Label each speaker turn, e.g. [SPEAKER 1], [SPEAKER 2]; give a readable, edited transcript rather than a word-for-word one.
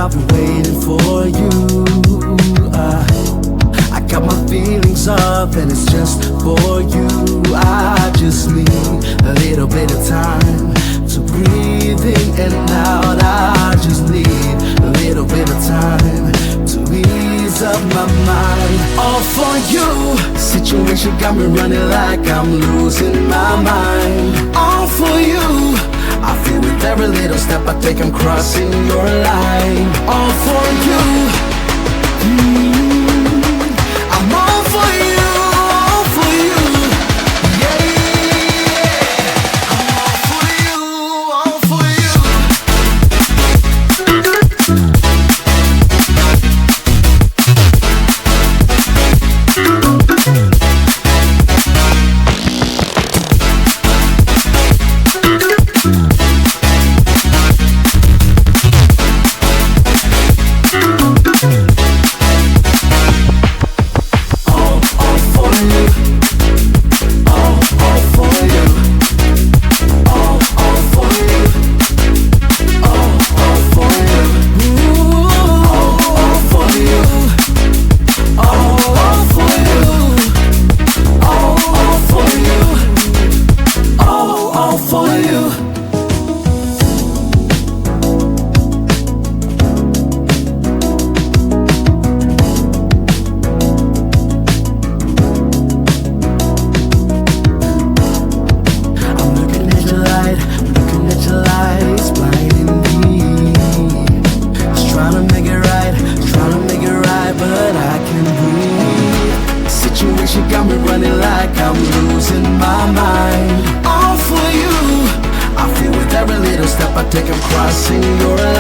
[SPEAKER 1] I've been waiting for you. I got my feelings up and it's just for you. I just need a little bit of time to breathe in and out. I just need a little bit of time to ease up my mind. All for you. Situation got me running like I'm losing my mind. All for you. I feel with every little step I take I'm crossing your line. All for you. I'm all for you, all for you. Yeah, I'm all for you, all for you. Take 'em crossing your